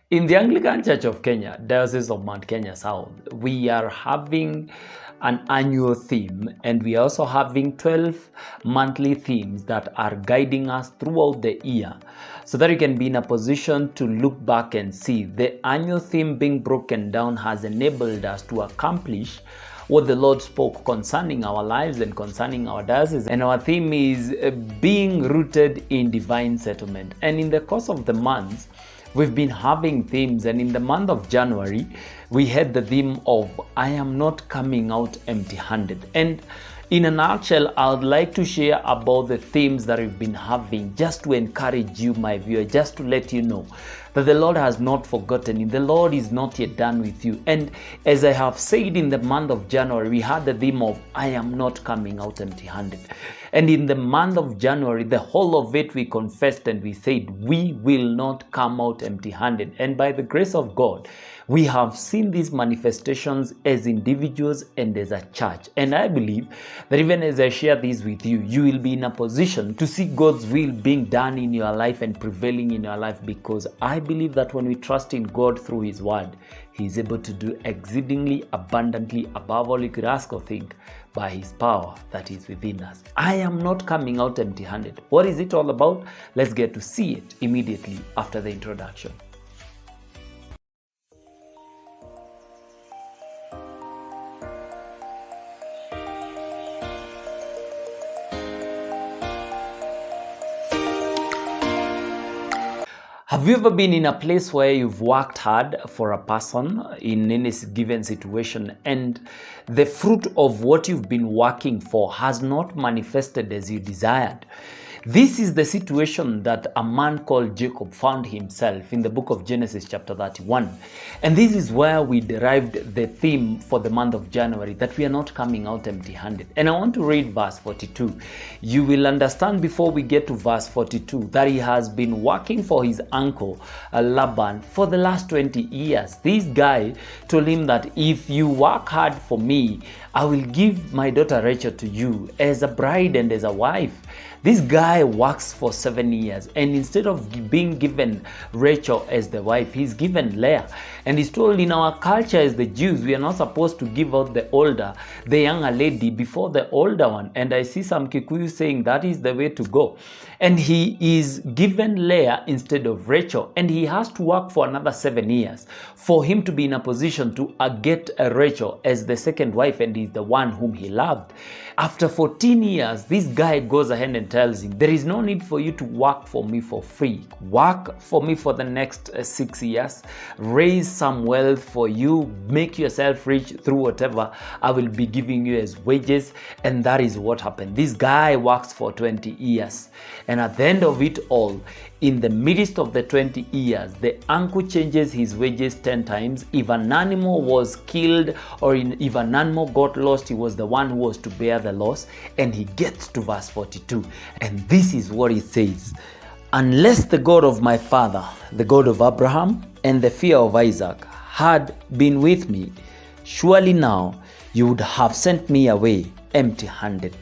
In the Anglican Church of Kenya, Diocese of Mount Kenya South, we are having an annual theme, and we are also having 12 monthly themes that are guiding us throughout the year, so that you can be in a position to look back and see the annual theme being broken down has enabled us to accomplish what the Lord spoke concerning our lives and concerning our diocese. And our theme is being rooted in divine settlement. And in the course of the months, we've been having themes, and in the month of January, we had the theme of I am not coming out empty-handed. And in a nutshell, I would like to share about the themes that we've been having, just to encourage you, my viewer, just to let you know that the Lord has not forgotten you. The Lord is not yet done with you. And as I have said, in the month of January, we had the theme of I am not coming out empty-handed. And in the month of January, the whole of it, we confessed and we said, we will not come out empty-handed. And by the grace of God, we have seen these manifestations as individuals and as a church. And I believe that even as I share these with you, you will be in a position to see God's will being done in your life and prevailing in your life, because I believe that when we trust in God through His Word, He is able to do exceedingly abundantly above all you could ask or think by His power that is within us. I am not coming out empty-handed. What is it all about? Let's get to see it immediately after the introduction. Have you ever been in a place where you've worked hard for a person in any given situation, and the fruit of what you've been working for has not manifested as you desired? This is the situation that a man called Jacob found himself in the book of Genesis chapter 31. And this is where we derived the theme for the month of January, that we are not coming out empty-handed. And I want to read verse 42. You will understand before we get to verse 42 that he has been working for his uncle Laban for the last 20 years. This guy told him that if you work hard for me, I will give my daughter Rachel to you as a bride and as a wife. This guy works for 7 years, and instead of being given Rachel as the wife, he's given Leah. And he's told, in our culture as the Jews, we are not supposed to give out the younger lady before the older one. And I see some Kikuyu saying that is the way to go. And he is given Leah instead of Rachel, and he has to work for another 7 years for him to be in a position to get Rachel as the second wife, and he's the one whom he loved. After 14 years, this guy goes ahead and tells him, there is no need for you to work for me for free. Work for me for the next 6 years. Raise some wealth for you. Make yourself rich through whatever I will be giving you as wages. And that is what happened. This guy works for 20 years. And at the end of it all, in the midst of the 20 years, the uncle changes his wages 10 times. If an animal was killed or if an animal got lost, he was the one who was to bear the loss. And he gets to verse 42. And this is what he says. Unless the God of my father, the God of Abraham, and the fear of Isaac had been with me, surely now you would have sent me away empty-handed.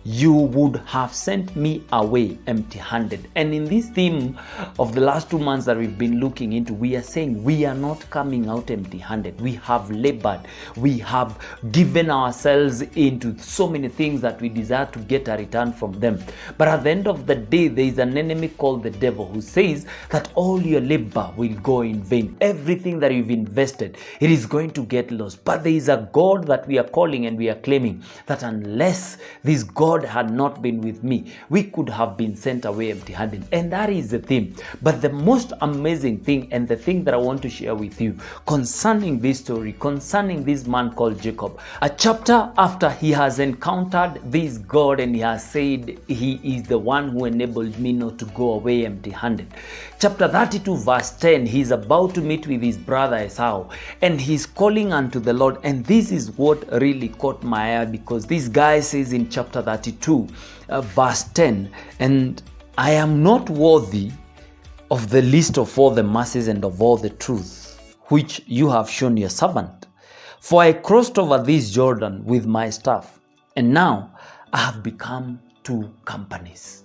You would have sent me away empty-handed. And in this theme of the last 2 months that we've been looking into, we are saying we are not coming out empty-handed. We have labored. We have given ourselves into so many things that we desire to get a return from them. But at the end of the day, there is an enemy called the devil who says that all your labor will go in vain. Everything that you've invested, it is going to get lost. But there is a God that we are calling and we are claiming that unless this God had not been with me, we could have been sent away empty-handed. And that is the theme. But the most amazing thing, and the thing that I want to share with you concerning this story, concerning this man called Jacob, a chapter after he has encountered this God and he has said, he is the one who enabled me not to go away empty-handed. Chapter 32 verse 10, he's about to meet with his brother Esau, and he's calling unto the Lord. And this is what really caught my eye, because this guy says in chapter 32 verse 10, and I am not worthy of the least of all the mercies and of all the truth which you have shown your servant. For I crossed over this Jordan with my staff, and now I have become 2 companies.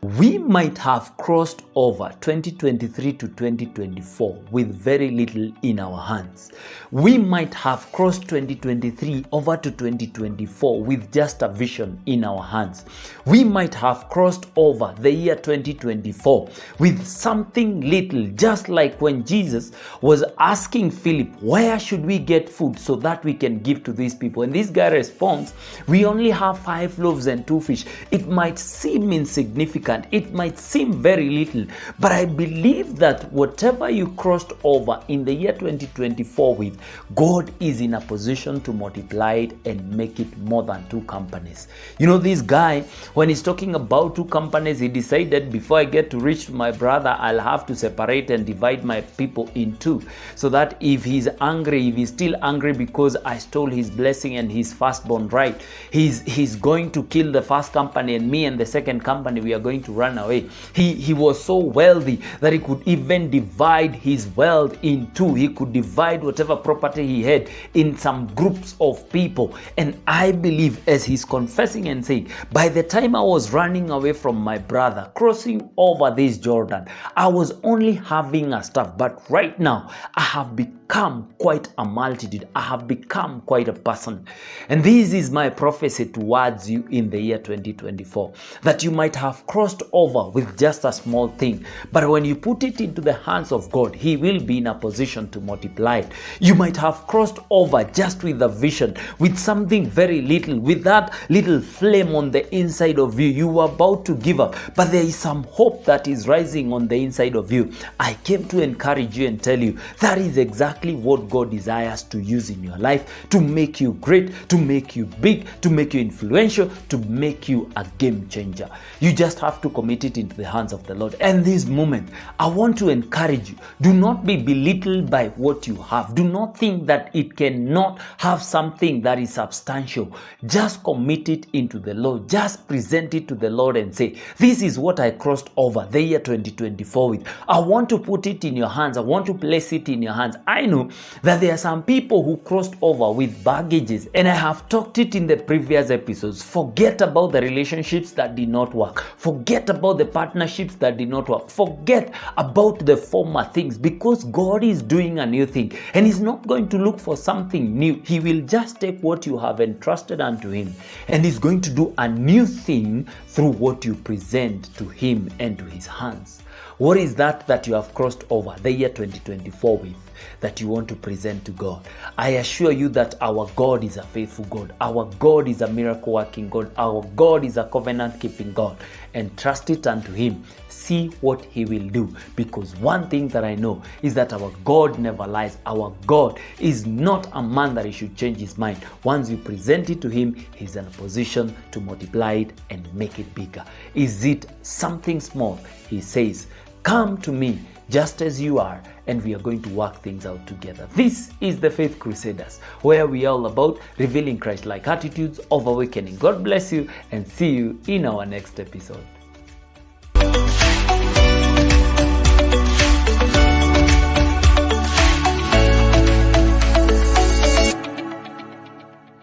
We might have crossed over 2023 to 2024 with very little in our hands. We might have crossed 2023 over to 2024 with just a vision in our hands. We might have crossed over the year 2024 with something little, just like when Jesus was asking Philip, where should we get food so that we can give to these people? And this guy responds, we only have 5 loaves and 2 fish. It might seem insignificant. It might seem very little, but I believe that whatever you crossed over in the year 2024 with, God is in a position to multiply it and make it more than 2 companies. You know, this guy, when he's talking about 2 companies, he decided, before I get to reach my brother, I'll have to separate and divide my people in 2, so that if he's angry, if he's still angry because I stole his blessing and his firstborn right, he's going to kill the first company, and me and the second company, we are going to run away. He was so wealthy that he could even divide his wealth in 2. He could divide whatever property he had in some groups of people. And I believe, as he's confessing and saying, by the time I was running away from my brother, crossing over this Jordan, I was only having a staff, but right now I have become quite a multitude. I have become quite a person. And this is my prophecy towards you in the year 2024, that you might have crossed over with just a small thing, but when you put it into the hands of God, He will be in a position to multiply it. You might have crossed over just with a vision, with something very little, with that little flame on the inside of you. You were about to give up, but there is some hope that is rising on the inside of you. I came to encourage you and tell you that is exactly what God desires to use in your life, to make you great, to make you big, to make you influential, to make you a game changer. You just have to commit it into the hands of the Lord. And this moment, I want to encourage you, do not be belittled by what you have. Do not think that it cannot have something that is substantial. Just commit it into the Lord. Just present it to the Lord and say, this is what I crossed over the year 2024 with. I want to put it in your hands. I want to place it in your hands. I know that there are some people who crossed over with baggages, and I have talked it in the previous episodes. Forget about the relationships that did not work. Forget about the partnerships that did not work. Forget about the former things, because God is doing a new thing, and He's not going to look for something new. He will just take what you have entrusted unto Him, and He's going to do a new thing through what you present to Him and to His hands. What is that you have crossed over the year 2024 with, that you want to present to God? I assure you that our God is a faithful God. Our God is a miracle working God. Our God is a covenant keeping God. And trust it unto Him. See what He will do. Because one thing that I know is that our God never lies. Our God is not a man that He should change His mind. Once you present it to Him, He's in a position to multiply it and make it bigger. Is it something small? He says, come to me just as you are, and we are going to work things out together. This is the Faith Crusaders, where we are all about revealing Christ-like attitudes of awakening. God bless you, and see you in our next episode.